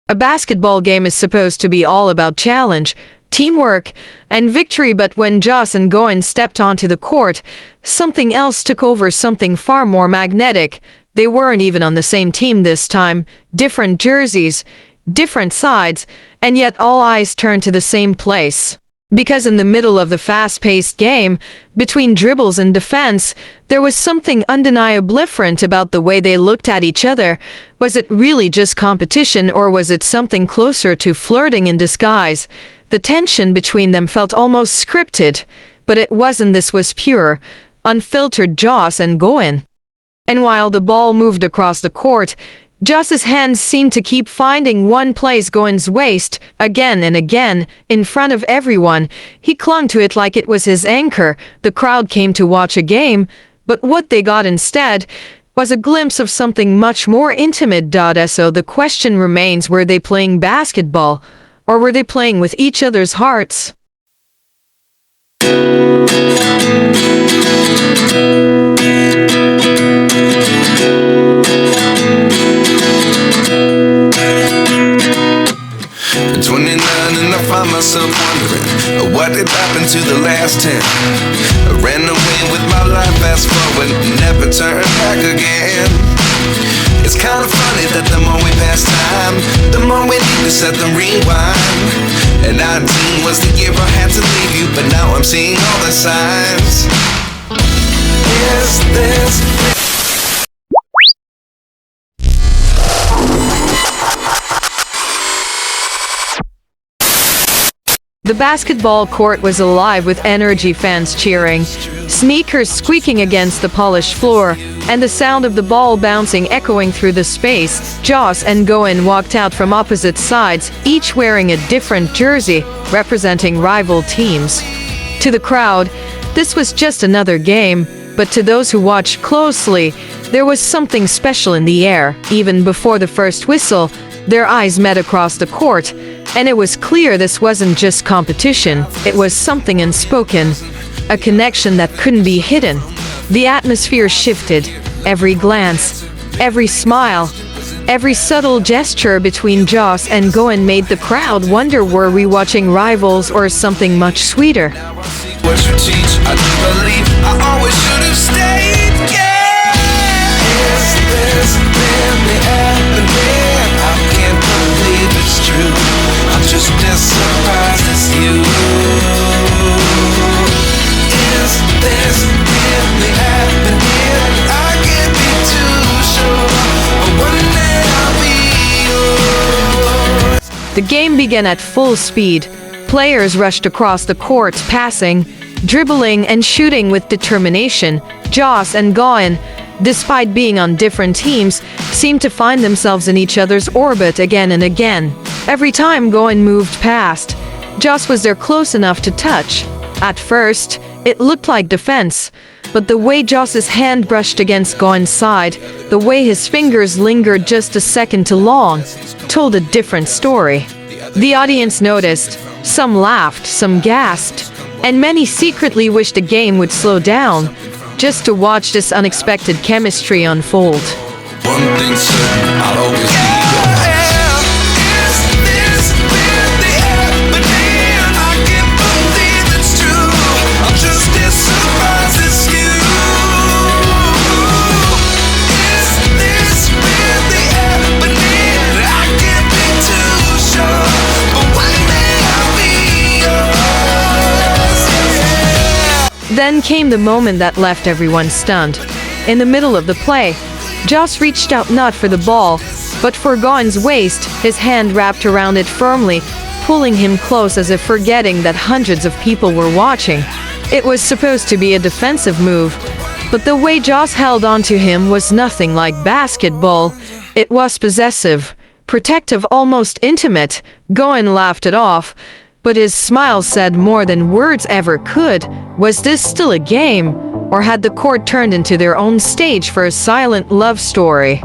A basketball game is supposed to be all about challenge, teamwork, and victory, but when Joss and Gawin stepped onto the court, something else took over, something far more magnetic. They weren't even on the same team this time, different jerseys, different sides, and yet all eyes turned to the same place. Because in the middle of the fast-paced game, between dribbles and defense, there was something undeniably different about the way they looked at each other. Was it really just competition, or was it something closer to flirting in disguise? The tension between them felt almost scripted, but it wasn't. This was pure, unfiltered Joss and Gawin. And while the ball moved across the court, Joss's hands seemed to keep finding one place, Gawin's waist, again and again, in front of everyone. He clung to it like it was his anchor. The crowd came to watch a game, but what they got instead was a glimpse of something much more intimate. So the question remains, were they playing basketball, or were they playing with each other's hearts? At 29 and I find myself wondering what did happen to the last 10. I ran away with my life, fast forward, never turn back again. It's kind of funny that the more we pass time, the more we need to set the rewind. And 19 was the year I had to leave you, but now I'm seeing all the signs. Is this The basketball court was alive with energy, fans cheering, sneakers squeaking against the polished floor, and the sound of the ball bouncing echoing through the space. Joss and Gawin walked out from opposite sides, each wearing a different jersey, representing rival teams. To the crowd, this was just another game, but to those who watched closely, there was something special in the air. Even before the first whistle, their eyes met across the court, and it was clear this wasn't just competition, it was something unspoken, a connection that couldn't be hidden. The atmosphere shifted, every glance, every smile, every subtle gesture between Joss and Gawin made the crowd wonder, were we watching rivals or something much sweeter? what you teach? I do believe I always should have stayed, yeah. Is this really happening? I can't believe it's true. I'm just as surprised as you. Is this really happening? I can't be too sure, but one day I'll be yours. The game began at full speed. Players rushed across the court, passing, dribbling, and shooting with determination. Joss and Gawin, despite being on different teams, seemed to find themselves in each other's orbit again and again. Every time Gawin moved past, Joss was there close enough to touch. At first, it looked like defense, but the way Joss's hand brushed against Gawin's side, the way his fingers lingered just a second too long, told a different story. The audience noticed. Some laughed, some gasped, and many secretly wished the game would slow down, just to watch this unexpected chemistry unfold. One thing certain, I'll always be yours. Then came the moment that left everyone stunned. In the middle of the play, Joss reached out not for the ball, but for Gawin's waist, his hand wrapped around it firmly, pulling him close as if forgetting that hundreds of people were watching. It was supposed to be a defensive move, but the way Joss held onto him was nothing like basketball. It was possessive, protective, almost intimate. Gawin laughed it off, but his smile said more than words ever could. Was this still a game, or had the court turned into their own stage for a silent love story?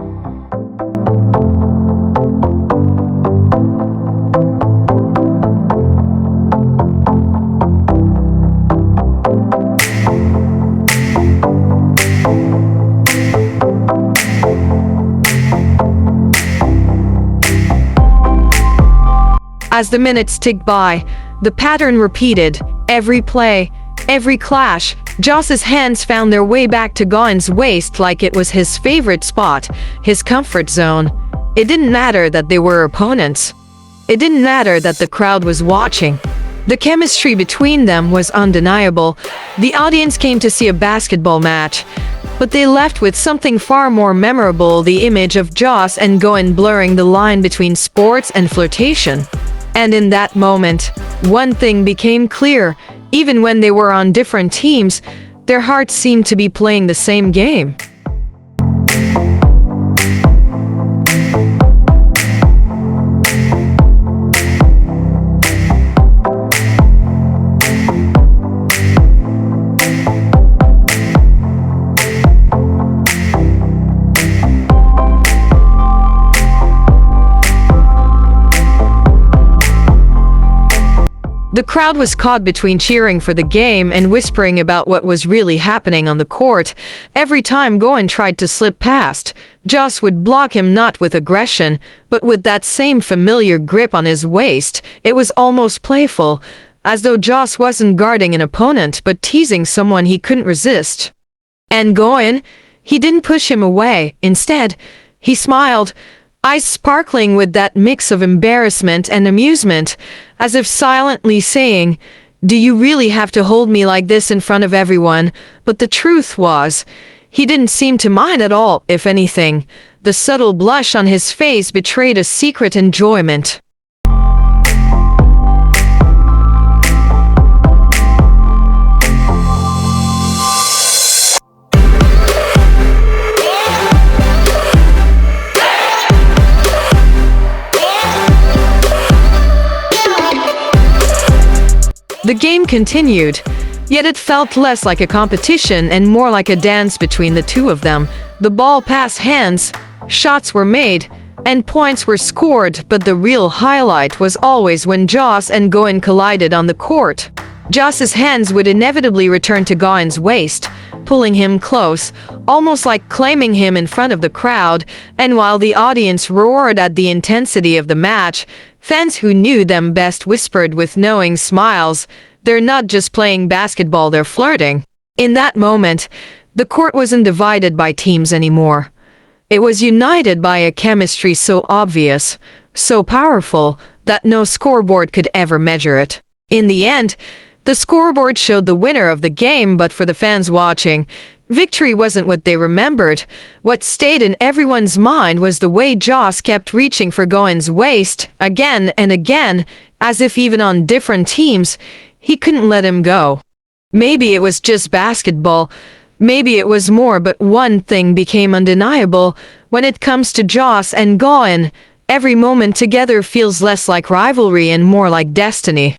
As the minutes ticked by, the pattern repeated. Every play, every clash, Joss's hands found their way back to Gawin's waist like it was his favorite spot, his comfort zone. It didn't matter that they were opponents. It didn't matter that the crowd was watching. The chemistry between them was undeniable. The audience came to see a basketball match, but they left with something far more memorable: the image of Joss and Gawin blurring the line between sports and flirtation. And in that moment, one thing became clear: even when they were on different teams, their hearts seemed to be playing the same game. The crowd was caught between cheering for the game and whispering about what was really happening on the court. Every time Gawin tried to slip past, Joss would block him, not with aggression, but with that same familiar grip on his waist. It was almost playful, as though Joss wasn't guarding an opponent but teasing someone he couldn't resist. And Gawin, he didn't push him away. Instead, he smiled, eyes sparkling with that mix of embarrassment and amusement, as if silently saying, "Do you really have to hold me like this in front of everyone?" But the truth was, he didn't seem to mind at all. If anything, the subtle blush on his face betrayed a secret enjoyment. The game continued, yet it felt less like a competition and more like a dance between the two of them. The ball passed hands, shots were made, and points were scored, but the real highlight was always when Joss and Gawin collided on the court. Joss's hands would inevitably return to Gawin's waist, pulling him close, almost like claiming him in front of the crowd, and while the audience roared at the intensity of the match, fans who knew them best whispered with knowing smiles, "They're not just playing basketball, they're flirting." In that moment, the court wasn't divided by teams anymore. It was united by a chemistry so obvious, so powerful, that no scoreboard could ever measure it. In the end, the scoreboard showed the winner of the game, but for the fans watching, victory wasn't what they remembered. What stayed in everyone's mind was the way Joss kept reaching for Gawin's waist, again and again, as if even on different teams, he couldn't let him go. Maybe it was just basketball, maybe it was more, but one thing became undeniable. When it comes to Joss and Gawin, every moment together feels less like rivalry and more like destiny.